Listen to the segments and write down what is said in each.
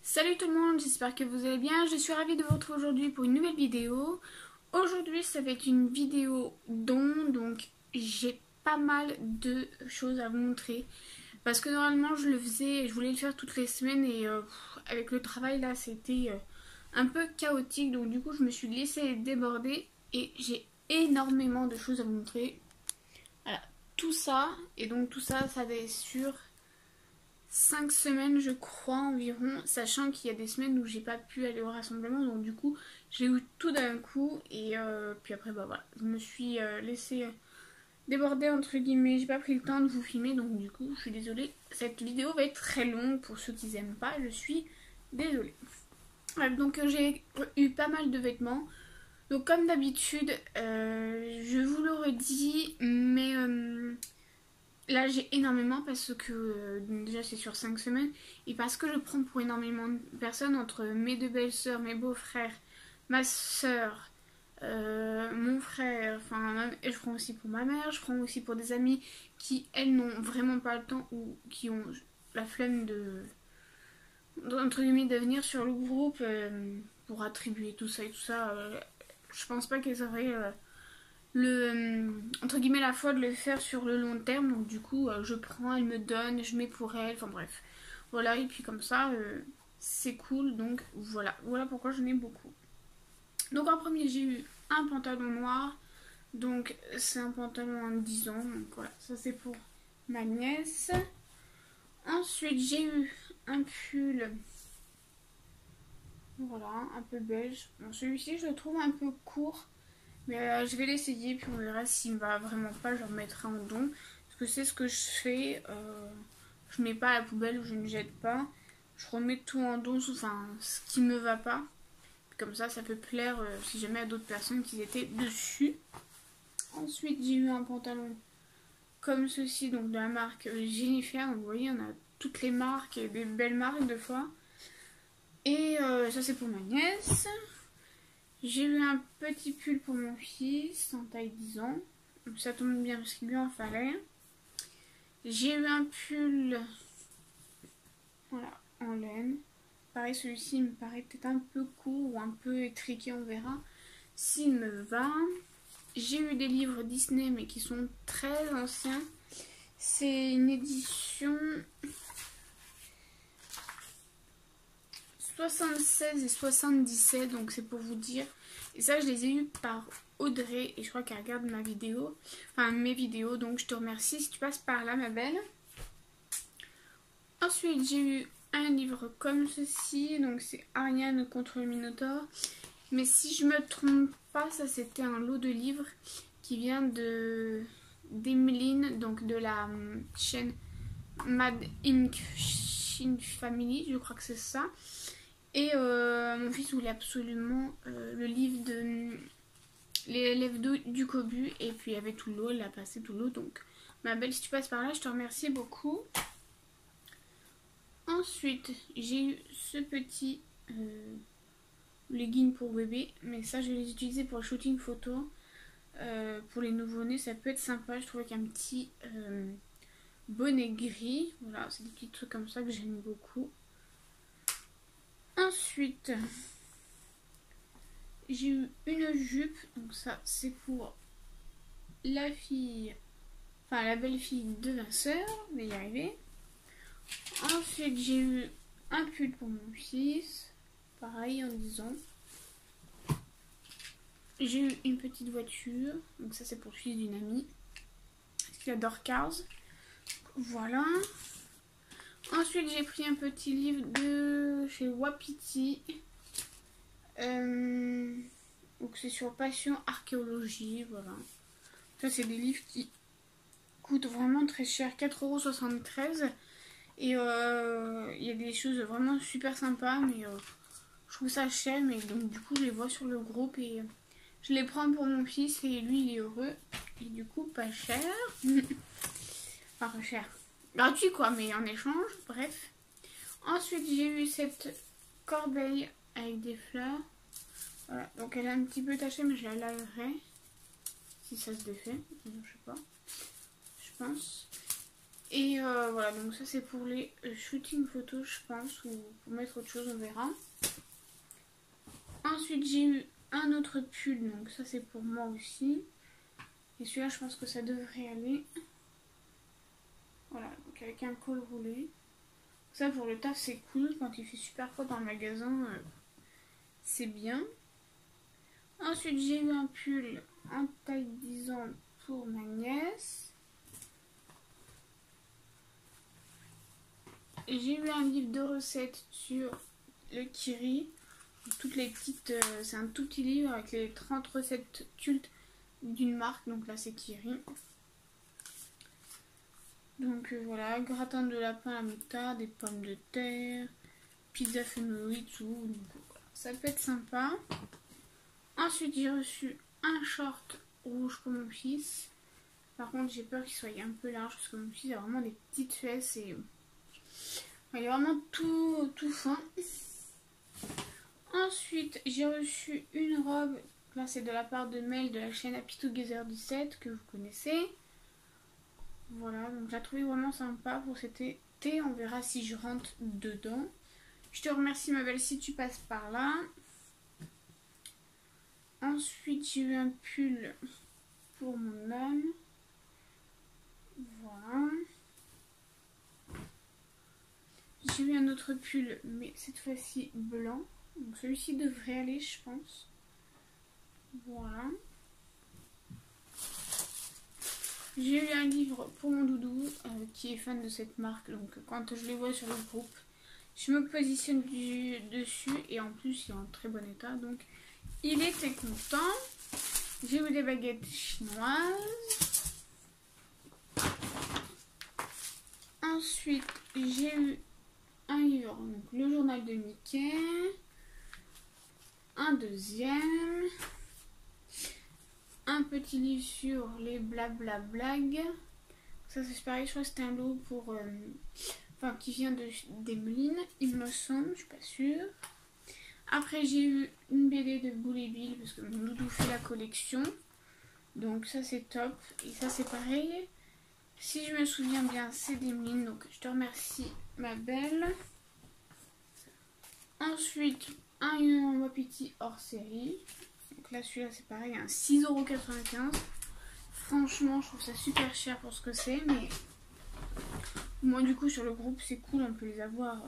Salut tout le monde, j'espère que vous allez bien. Je suis ravie de vous retrouver aujourd'hui pour une nouvelle vidéo. Aujourd'hui, ça va être une vidéo don, donc j'ai pas mal de choses à vous montrer. Parce que normalement, je le faisais, je voulais le faire toutes les semaines et avec le travail là, c'était un peu chaotique. Donc du coup, je me suis laissée déborder et j'ai énormément de choses à vous montrer. Voilà, tout ça, et donc tout ça, ça va être sur 5 semaines je crois environ, sachant qu'il y a des semaines où j'ai pas pu aller au rassemblement, donc du coup j'ai eu tout d'un coup et puis après bah voilà, je me suis laissée déborder entre guillemets, j'ai pas pris le temps de vous filmer, donc du coup je suis désolée, cette vidéo va être très longue pour ceux qui aiment pas, je suis désolée. Donc j'ai eu pas mal de vêtements, donc comme d'habitude je vous le redis, mais là j'ai énormément parce que déjà c'est sur 5 semaines et parce que je prends pour énormément de personnes entre mes deux belles-sœurs, mes beaux-frères, ma sœur, mon frère, enfin je prends aussi pour ma mère, je prends aussi pour des amis qui elles n'ont vraiment pas le temps ou qui ont la flemme de entre guillemets de venir sur le groupe pour attribuer tout ça et tout ça. Je pense pas qu'elles auraient entre guillemets la foi de le faire sur le long terme, donc du coup je prends, elle me donne, je mets pour elle, enfin bref voilà, et puis comme ça c'est cool, donc voilà pourquoi j'en ai beaucoup. Donc en premier j'ai eu un pantalon noir, donc c'est un pantalon en 10 ans, donc voilà, ça c'est pour ma nièce. Ensuite j'ai eu un pull, voilà, un peu beige. Bon, celui-ci je le trouve un peu court, mais je vais l'essayer, puis on verra s'il me va vraiment pas, je le remettrai en don. Parce que c'est ce que je fais. Je mets pas à la poubelle ou je ne jette pas. Je remets tout en don, enfin ce qui me va pas. Puis comme ça peut plaire si jamais à d'autres personnes qui étaient dessus. Ensuite, j'ai eu un pantalon comme ceci, donc de la marque Jennifer. Donc vous voyez, on a toutes les marques et des belles marques de fois. Et ça, c'est pour ma nièce. J'ai eu un petit pull pour mon fils en taille 10 ans. Donc ça tombe bien parce qu'il lui en fallait. J'ai eu un pull, voilà, en laine. Pareil, celui-ci me paraît peut-être un peu court ou un peu étriqué, on verra s'il me va. J'ai eu des livres Disney mais qui sont très anciens. C'est une édition 76 et 77, donc c'est pour vous dire. Et ça, je les ai eus par Audrey, et je crois qu'elle regarde ma vidéo, enfin mes vidéos, donc je te remercie si tu passes par là, ma belle. Ensuite, j'ai eu un livre comme ceci, donc c'est Ariane contre le Minotaure. Mais si je me trompe pas, ça c'était un lot de livres qui vient de d'Emeline, donc de la chaîne Mad Ink Family, je crois que c'est ça. Et mon fils voulait absolument le livre de l'élève du Cobu, et puis il y avait tout l'eau, il a passé tout l'eau, donc ma belle, si tu passes par là, je te remercie beaucoup. Ensuite, j'ai eu ce petit legging pour bébé, mais ça je vais les utiliser pour le shooting photo. Pour les nouveau-nés, ça peut être sympa, je trouve, avec un petit bonnet gris. Voilà, c'est des petits trucs comme ça que j'aime beaucoup. Ensuite, j'ai eu une jupe, donc ça c'est pour la fille, enfin la belle-fille de ma soeur, on va y arriver. Ensuite, j'ai eu un pull pour mon fils, pareil en 10 ans. J'ai eu une petite voiture, donc ça c'est pour le fils d'une amie, parce qu'il adore Cars. Voilà. Ensuite, j'ai pris un petit livre de chez Wapiti. Donc c'est sur passion archéologie, voilà. Ça c'est des livres qui coûtent vraiment très cher, 4,73 €. Et il y a des choses vraiment super sympas, mais je trouve ça cher, mais donc du coup je les vois sur le groupe et je les prends pour mon fils et lui il est heureux. Et du coup pas cher. Enfin pas cher. Gratuit quoi, mais en échange, bref. Ensuite j'ai eu cette corbeille avec des fleurs. Voilà, donc elle est un petit peu tachée, mais je la laverai. Si ça se défait, je sais pas. Je pense. Et voilà, donc ça c'est pour les shooting photos, je pense, ou pour mettre autre chose, on verra. Ensuite, j'ai eu un autre pull, donc ça c'est pour moi aussi. Et celui-là, je pense que ça devrait aller. Voilà, donc avec un col roulé. Ça pour le taf, c'est cool. Quand il fait super froid dans le magasin, c'est bien. Ensuite, j'ai eu un pull en taille 10 ans pour ma nièce. J'ai eu un livre de recettes sur le Kiri. Toutes les petites, c'est un tout petit livre avec les 30 recettes cultes d'une marque. Donc là, c'est Kiri. Donc voilà, gratin de lapin à moutarde, des pommes de terre, pizza fenouil, tout. Donc voilà, ça peut être sympa. Ensuite, j'ai reçu un short rouge pour mon fils. Par contre, j'ai peur qu'il soit un peu large parce que mon fils a vraiment des petites fesses et il est vraiment tout fin. Ensuite, j'ai reçu une robe. Là, c'est de la part de Mel de la chaîne Happy Together 17 que vous connaissez. Voilà, donc je la trouvais vraiment sympa pour cet été. On verra si je rentre dedans. Je te remercie, ma belle, si tu passes par là. Ensuite, j'ai eu un pull pour mon homme. Voilà. J'ai eu un autre pull, mais cette fois-ci blanc. Donc celui-ci devrait aller, je pense. Voilà. J'ai eu un livre pour mon doudou qui est fan de cette marque. Donc quand je les vois sur le groupe, je me positionne dessus. Et en plus, il est en très bon état. Donc il était content. J'ai eu des baguettes chinoises. Ensuite, j'ai eu un livre, donc le journal de Mickey. Un deuxième. Un petit livre sur les blabla blagues. Ça c'est pareil, je crois que c'était un lot pour... enfin, qui vient d'Emeline, il me semble, je suis pas sûre. Après j'ai eu une BD de Boule et Bill parce que mon doudou fait la collection. Donc ça c'est top. Et ça c'est pareil. Si je me souviens bien, c'est d'Emeline. Donc je te remercie, ma belle. Ensuite, un Wapiti hors série. Donc là, celui-là, c'est pareil, un 6,95 €. Franchement, je trouve ça super cher pour ce que c'est. Mais moi, du coup, sur le groupe, c'est cool. On peut les avoir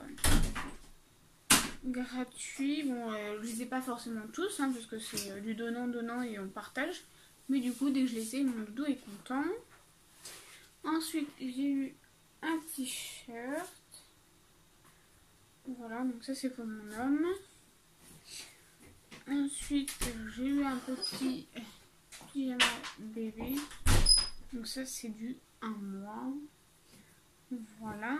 gratuits. Bon, je les ai pas forcément tous, hein, parce que c'est du donnant et on partage. Mais du coup, dès que je les ai, mon doudou est content. Ensuite, j'ai eu un t-shirt. Voilà, donc ça c'est pour mon homme. Ensuite, j'ai eu un petit pyjama bébé. Donc ça c'est du 1 mois. Voilà.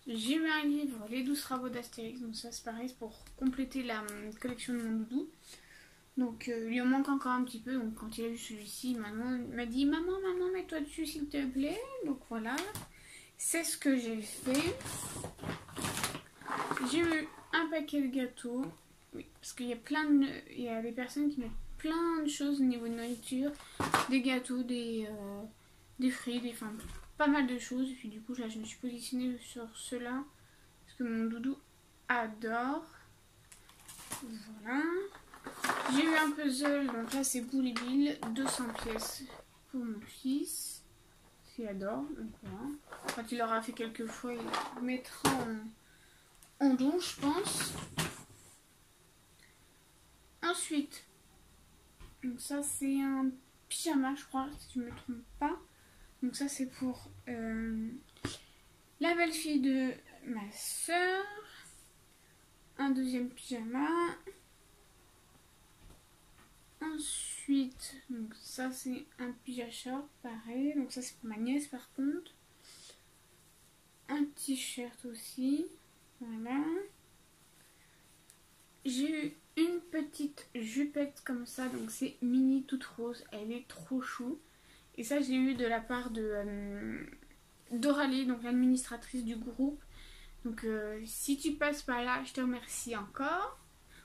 J'ai eu un livre, Les 12 travaux d'Astérix. Donc ça c'est pareil, c'est pour compléter la collection de mon doudou. Donc il lui en manque encore un petit peu. Donc quand il a vu celui-ci, il m'a dit maman, mets-toi dessus s'il te plaît. Donc voilà. C'est ce que j'ai fait. J'ai eu un paquet de gâteaux. Oui, parce qu'il y a des personnes qui mettent plein de choses au niveau de nourriture. Des gâteaux, des fruits, enfin pas mal de choses. Et puis du coup, là, je me suis positionnée sur cela. Parce que mon doudou adore. Voilà. J'ai eu un puzzle. Donc là, c'est Boule et Bill. 200 pièces pour mon fils. Il adore, donc voilà. Quand il aura fait quelques fois, il mettra en don, je pense. Ensuite, donc ça c'est un pyjama, je crois, si je ne me trompe pas. Donc ça c'est pour la belle-fille de ma soeur. Un deuxième pyjama. Ensuite, donc ça c'est un pyjama short, pareil. Donc ça c'est pour ma nièce par contre. Un t-shirt aussi. Voilà. J'ai eu une petite jupette comme ça. Donc c'est mini toute rose. Elle est trop chou. Et ça j'ai eu de la part de Doralie, donc l'administratrice du groupe. Donc si tu passes par là, je te remercie encore.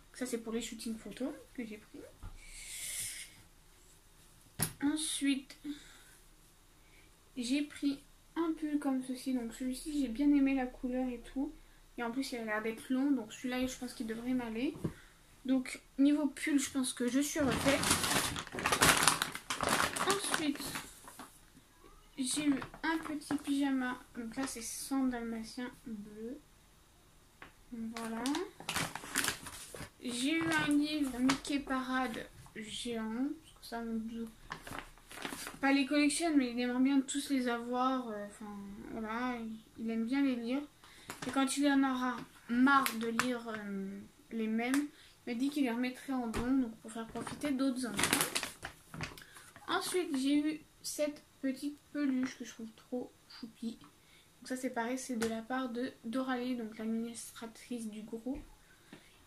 Donc, ça c'est pour les shootings photos que j'ai pris. Ensuite, j'ai pris un pull comme ceci. Donc celui-ci, j'ai bien aimé la couleur et tout. Et en plus, il a l'air d'être long. Donc celui-là, je pense qu'il devrait m'aller. Donc niveau pull, je pense que je suis refaite. Ensuite, j'ai eu un petit pyjama. Donc là, c'est 100 dalmatien bleu. Voilà. J'ai eu un livre Mickey Parade géant. Parce que ça, mon doudou, pas les collectionne, mais il aimerait bien tous les avoir. Enfin, voilà, il aime bien les lire. Et quand il en aura marre de lire les mêmes, il m'a dit qu'il les remettrait en don, donc pour faire profiter d'autres enfants. Ensuite, j'ai eu cette petite peluche que je trouve trop choupie. Donc ça, c'est pareil, c'est de la part de Doralie, donc l'administratrice du groupe.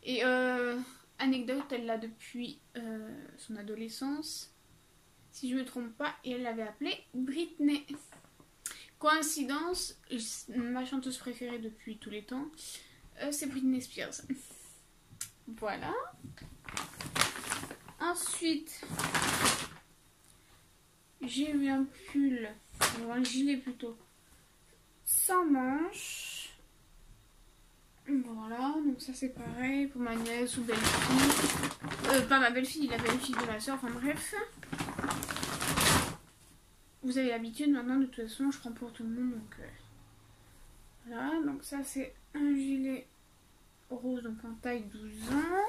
Et anecdote, elle l'a depuis son adolescence, si je ne me trompe pas, et elle l'avait appelée Britney. Coïncidence, ma chanteuse préférée depuis tous les temps, c'est Britney Spears. Voilà. Ensuite, j'ai eu un pull, ou un gilet plutôt, sans manches. Voilà, donc ça c'est pareil pour ma nièce ou belle-fille. Pas ma belle-fille, la belle-fille de ma soeur, enfin bref. Vous avez l'habitude maintenant, de toute façon, je prends pour tout le monde, donc voilà. Donc ça c'est un gilet rose, donc en taille 12 ans.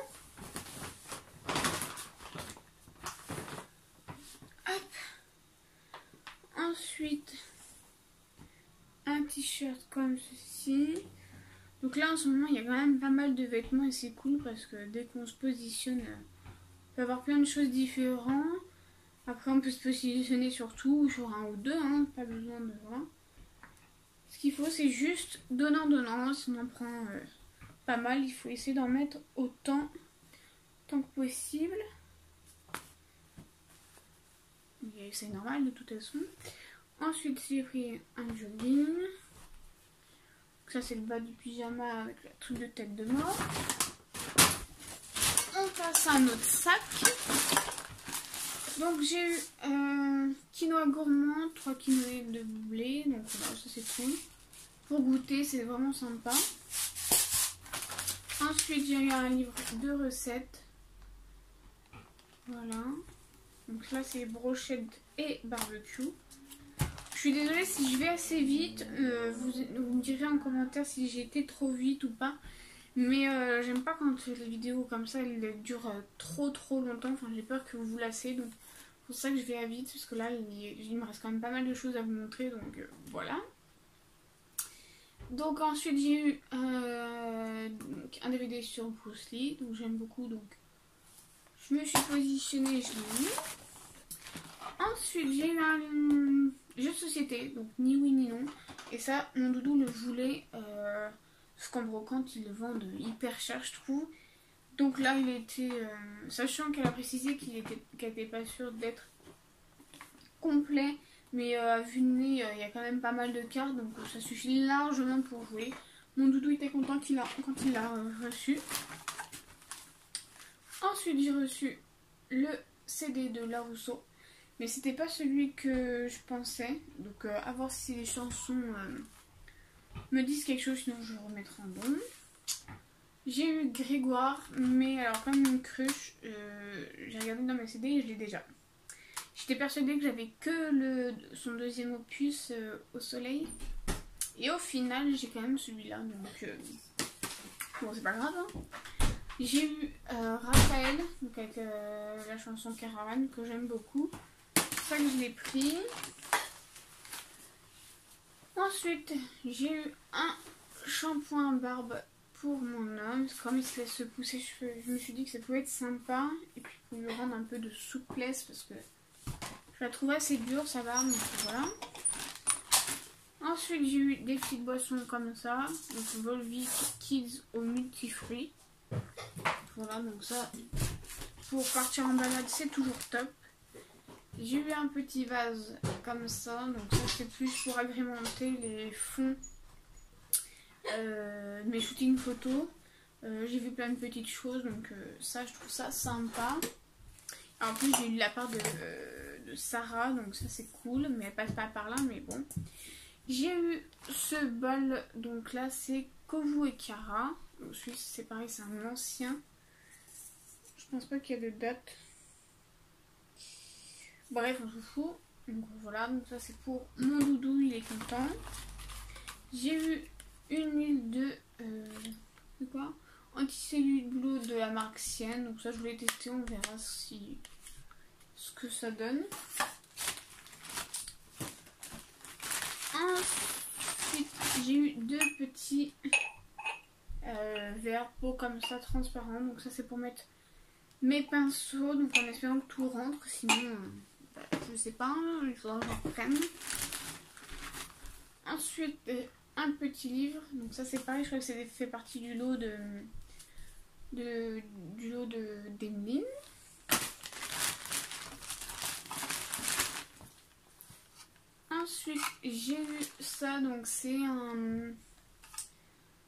Hop. Ensuite, un t-shirt comme ceci. Donc là en ce moment il y a quand même pas mal de vêtements et c'est cool parce que dès qu'on se positionne, on peut avoir plein de choses différentes. Après on peut se positionner sur tout ou sur un ou deux, hein, pas besoin de... Voilà. Ce qu'il faut c'est juste donnant, si on en prend pas mal, il faut essayer d'en mettre autant que possible. C'est normal de toute façon. Ensuite j'ai pris un jogging. Ça c'est le bas du pyjama avec la truc de tête de mort. On passe à un autre sac. Donc j'ai eu quinoa gourmand, 3 quinoa de blé. Donc voilà, ça c'est cool. Pour goûter, c'est vraiment sympa. Ensuite j'ai eu un livre de recettes. Voilà. Donc là c'est brochette et barbecue. Je suis désolée si je vais assez vite, vous me direz en commentaire si j'ai été trop vite ou pas. Mais j'aime pas quand les vidéos comme ça elles durent trop longtemps. Enfin j'ai peur que vous vous lassez. Donc c'est pour ça que je vais à vite. Parce que là il me reste quand même pas mal de choses à vous montrer. Donc voilà. Donc ensuite j'ai eu un DVD sur Bruce Lee. Donc j'aime beaucoup. Donc je me suis positionnée, je l'ai mis. Ensuite j'ai eu un jeu de société, donc ni oui ni non. Et ça, mon doudou le voulait, parce qu'en brocante, ils le vendent hyper cher, je trouve. Donc là, il était, sachant qu'elle a précisé qu'elle n'était pas sûre d'être complet. Mais vu le nez, il y a quand même pas mal de cartes, donc ça suffit largement pour jouer. Mon doudou était content quand il l'a reçu. Ensuite, j'ai reçu le CD de Larousseau. Mais c'était pas celui que je pensais. Donc à voir si les chansons me disent quelque chose, sinon je remettrai en bon. J'ai eu Grégoire, mais alors comme une cruche, j'ai regardé dans mes CD et je l'ai déjà. J'étais persuadée que j'avais que son deuxième opus au soleil. Et au final, j'ai quand même celui-là. Donc bon, c'est pas grave. Hein. J'ai eu Raphaël, donc avec la chanson Caravane que j'aime beaucoup. C'est ça que je l'ai pris. Ensuite, j'ai eu un shampoing barbe pour mon homme. Comme il se laisse se pousser les cheveux, je me suis dit que ça pouvait être sympa. Et puis pour lui rendre un peu de souplesse parce que je la trouve assez dure sa barbe. Donc voilà. Ensuite, j'ai eu des petites boissons comme ça. Donc Volvic Kids au multifruits. Voilà, donc ça, pour partir en balade, c'est toujours top. J'ai eu un petit vase comme ça, donc ça c'est plus pour agrémenter les fonds de mes shootings photos. J'ai vu plein de petites choses, donc ça je trouve ça sympa. En plus j'ai eu de la part de Sarah, donc ça c'est cool, mais elle passe pas par là, mais bon. J'ai eu ce bol, donc là c'est Kovu et Kara. Donc celui c'est pareil, c'est un ancien. Je pense pas qu'il y a de date. Bref, on s'en fout. Donc voilà, donc ça c'est pour mon doudou, il est content. J'ai eu une huile de quoi, anti-cellulose de la marque Sienne. Donc ça je voulais tester, on verra ce que ça donne. Ensuite j'ai eu deux petits verres peau comme ça transparents. Donc ça c'est pour mettre mes pinceaux, donc en espérant que tout rentre, sinon je sais pas, il faudra que j'en prenne. Ensuite un petit livre, donc ça c'est pareil, je crois que c'est fait partie du lot d'Emeline. Ensuite j'ai eu ça, donc c'est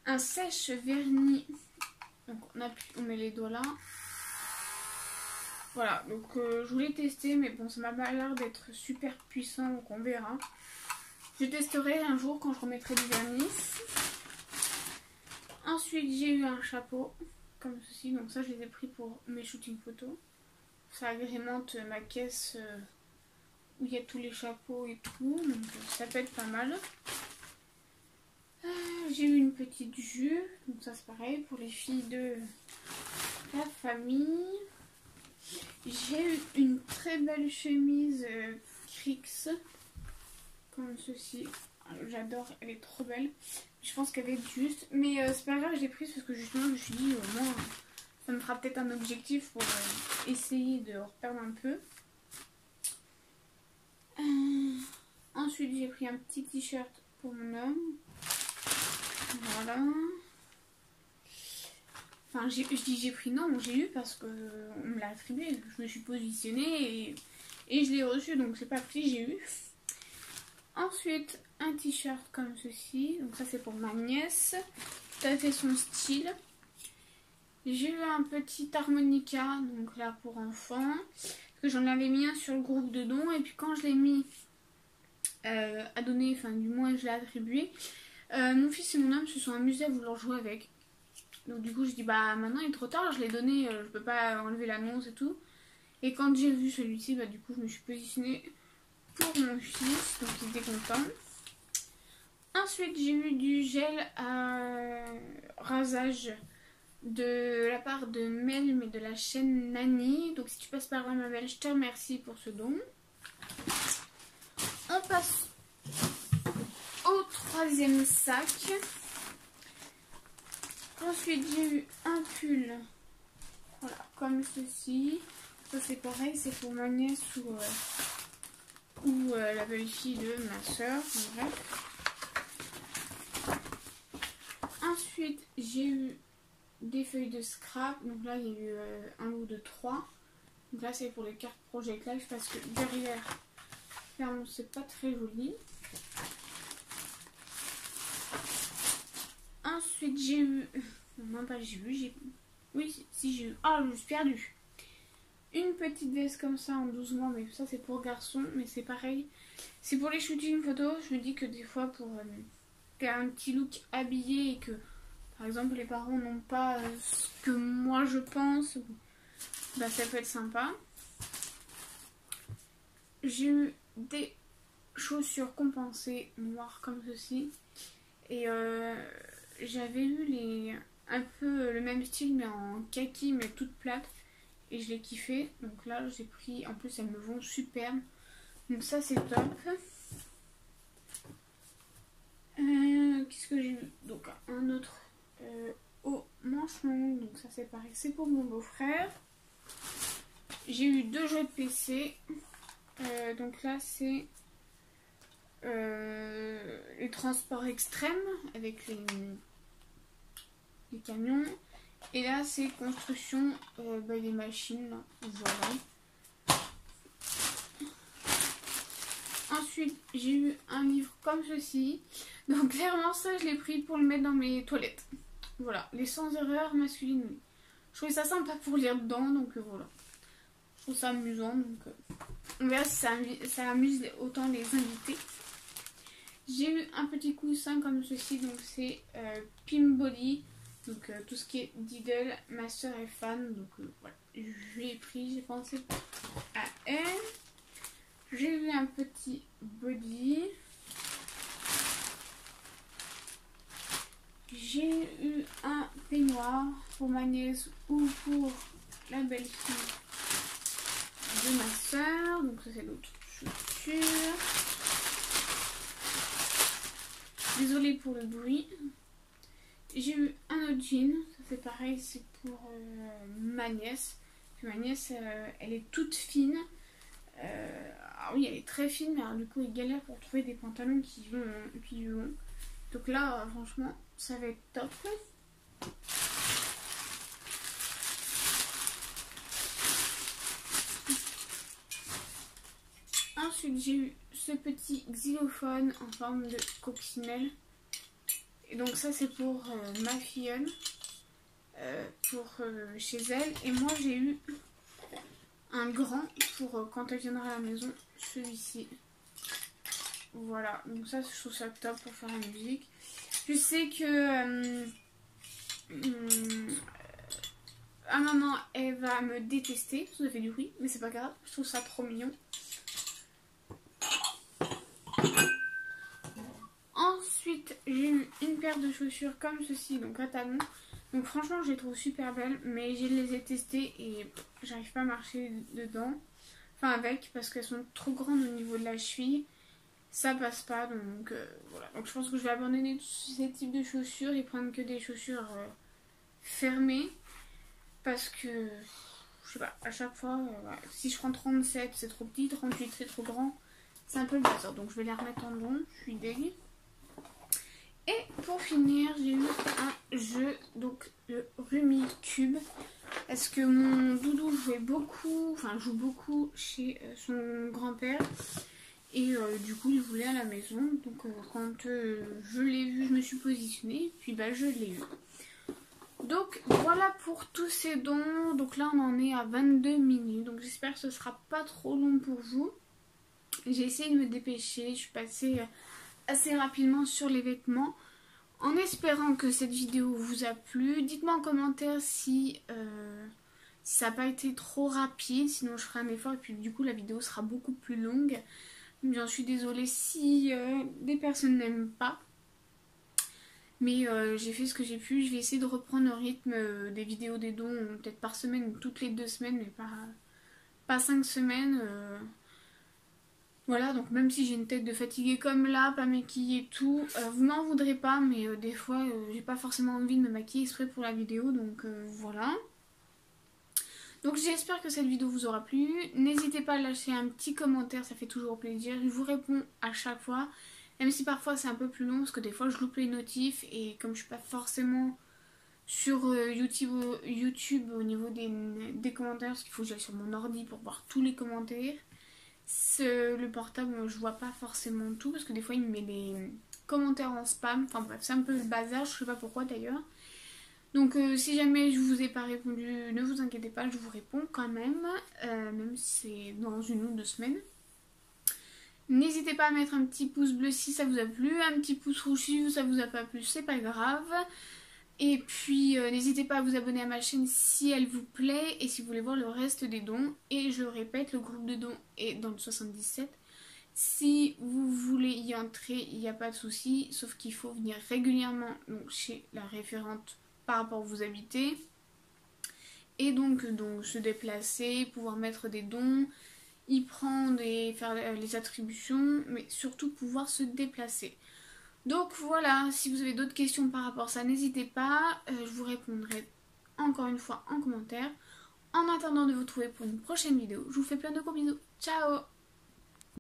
un sèche vernis, donc on met les doigts là. Voilà, donc je voulais tester, mais bon, ça m'a pas l'air d'être super puissant, donc on verra. Je testerai un jour quand je remettrai du vernis. Ensuite, j'ai eu un chapeau, comme ceci, donc ça je les ai pris pour mes shootings photos. Ça agrémente ma caisse où il y a tous les chapeaux et tout, donc ça peut être pas mal. J'ai eu une petite jupe, donc ça c'est pareil pour les filles de la famille. J'ai eu une très belle chemise Crix, comme ceci. J'adore, elle est trop belle. Je pense qu'elle va être juste, mais c'est pas grave, je l'ai prise parce que justement je me suis dit au moins ça me fera peut-être un objectif pour essayer de reperdre un peu. Ensuite j'ai pris un petit t-shirt pour mon homme. Voilà. Enfin, je dis j'ai pris, non, j'ai eu parce qu'on me l'a attribué. Je me suis positionnée et je l'ai reçu, donc c'est pas pris, j'ai eu. Ensuite, un t-shirt comme ceci. Donc ça c'est pour ma nièce. Tout à fait son style. J'ai eu un petit harmonica, donc là pour enfants. Parce que j'en avais mis un sur le groupe de dons. Et puis quand je l'ai mis à donner, enfin du moins je l'ai attribué, mon fils et mon homme se sont amusés à vouloir jouer avec. Donc du coup je dis bah maintenant il est trop tard, je l'ai donné, je peux pas enlever l'annonce et tout. Et quand j'ai vu celui-ci, bah du coup je me suis positionnée pour mon fils, donc il était content. Ensuite j'ai eu du gel à rasage de la part de Mel, mais de la chaîne Nani. Donc si tu passes par là ma belle, je te remercie pour ce don. On passe au troisième sac. Ensuite j'ai eu un pull, voilà, comme ceci. Ça c'est pareil, c'est pour ma nièce ou la belle-fille de ma soeur, bref. Ensuite j'ai eu des feuilles de scrap, donc là il y a eu un lot de 3. Donc là c'est pour les cartes Project Life parce que derrière, clairement c'est pas très joli. Ensuite j'ai eu, non pas j'ai eu, oui si j'ai eu, ah je me suis perdue. Une petite veste comme ça en 12 mois, mais ça c'est pour garçon, mais c'est pareil. C'est pour les shootings photos, je me dis que des fois pour faire un petit look habillé et que par exemple les parents n'ont pas ce que moi je pense, bah ça peut être sympa. J'ai eu des chaussures compensées noires comme ceci. Et j'avais eu un peu le même style mais en kaki mais toute plate. Et je l'ai kiffé. Donc là j'ai pris, en plus elles me vont super. Donc ça c'est top. Qu'est-ce que j'ai eu? Donc un autre au manche longue. Donc ça c'est pareil, c'est pour mon beau-frère. J'ai eu 2 jeux de PC. Donc là c'est les transports extrêmes avec les camions. Et là c'est construction les machines. Voilà. Ensuite j'ai eu un livre comme ceci. Donc clairement ça je l'ai pris pour le mettre dans mes toilettes. Voilà, les 100 erreurs masculines. Je trouvais ça sympa pour lire dedans, donc voilà. Je trouve ça amusant, donc on verra si ça amuse autant les invités. J'ai eu un petit coussin comme ceci, donc c'est Pimbody, donc tout ce qui est Diddle, ma soeur est fan, donc voilà, je l'ai pris, j'ai pensé à elle. J'ai eu un petit body. J'ai eu un peignoir pour ma nièce ou pour la belle-fille de ma soeur. Donc ça c'est l'autre chaussure. Désolée pour le bruit. J'ai eu un autre jean. Ça c'est pareil, c'est pour ma nièce. Ma nièce, elle est toute fine. Ah oui, elle est très fine, mais alors, du coup, elle galère pour trouver des pantalons qui vont. Donc là, franchement, ça va être top. Ensuite, j'ai eu ce petit xylophone en forme de coccinelle. Et donc ça, c'est pour ma filleule, chez elle. Et moi, j'ai eu un grand pour quand elle viendra à la maison, celui-ci. Voilà, donc ça, je trouve ça top pour faire la musique. Je sais que à maman, elle va me détester, parce que ça fait du bruit, mais c'est pas grave, je trouve ça trop mignon. Ensuite, j'ai eu une paire de chaussures comme ceci, donc à talons. Donc franchement, je les trouve super belles, mais je les ai testées et j'arrive pas à marcher dedans. Enfin avec, parce qu'elles sont trop grandes au niveau de la cheville. Ça passe pas, donc voilà. Donc je pense que je vais abandonner tous ces types de chaussures et prendre que des chaussures fermées. Parce que, je sais pas, à chaque fois, voilà. Si je prends 37, c'est trop petit, 38, c'est trop grand. C'est un peu le bazar, donc je vais les remettre en long, je suis dégueu. Et pour finir, j'ai eu un jeu, donc le Rummy Cube. Parce que mon doudou joue beaucoup chez son grand-père. Et du coup, il voulait à la maison. Donc quand je l'ai vu, je me suis positionnée. Puis bah, je l'ai eu. Donc voilà pour tous ces dons. Donc là, on en est à 22 minutes. Donc j'espère que ce sera pas trop long pour vous. J'ai essayé de me dépêcher. Je suis passée assez rapidement sur les vêtements. En espérant que cette vidéo vous a plu. Dites-moi en commentaire si ça n'a pas été trop rapide. Sinon, je ferai un effort. Et puis du coup, la vidéo sera beaucoup plus longue. J'en suis désolée si des personnes n'aiment pas. Mais j'ai fait ce que j'ai pu. Je vais essayer de reprendre le rythme des vidéos des dons, peut-être par semaine ou toutes les 2 semaines, mais pas 5 semaines. Voilà, donc même si j'ai une tête de fatiguée comme là, pas maquillée et tout, vous m'en voudrez pas, mais des fois j'ai pas forcément envie de me maquiller exprès pour la vidéo, donc voilà. Donc j'espère que cette vidéo vous aura plu. N'hésitez pas à lâcher un petit commentaire, ça fait toujours plaisir. Je vous réponds à chaque fois. Même si parfois c'est un peu plus long parce que des fois je loupe les notifs. Et comme je suis pas forcément sur YouTube au niveau des commentaires, parce qu'il faut que j'aille sur mon ordi pour voir tous les commentaires. Le portable, moi, je vois pas forcément tout parce que des fois il me met des commentaires en spam. Enfin bref, c'est un peu le bazar, je sais pas pourquoi d'ailleurs. Donc si jamais je vous ai pas répondu, ne vous inquiétez pas, je vous réponds quand même, même si c'est dans 1 ou 2 semaines. N'hésitez pas à mettre un petit pouce bleu si ça vous a plu, un petit pouce rouge si ça vous a pas plu, c'est pas grave. Et puis n'hésitez pas à vous abonner à ma chaîne si elle vous plaît et si vous voulez voir le reste des dons. Et je le répète, le groupe de dons est dans le 77. Si vous voulez y entrer, il n'y a pas de souci, sauf qu'il faut venir régulièrement donc, chez la référente par rapport où vous habitez. Et donc se déplacer, pouvoir mettre des dons, y prendre et faire les attributions, mais surtout pouvoir se déplacer. Donc voilà, si vous avez d'autres questions par rapport à ça, n'hésitez pas, je vous répondrai encore une fois en commentaire. En attendant de vous retrouver pour une prochaine vidéo, je vous fais plein de gros bisous. Ciao!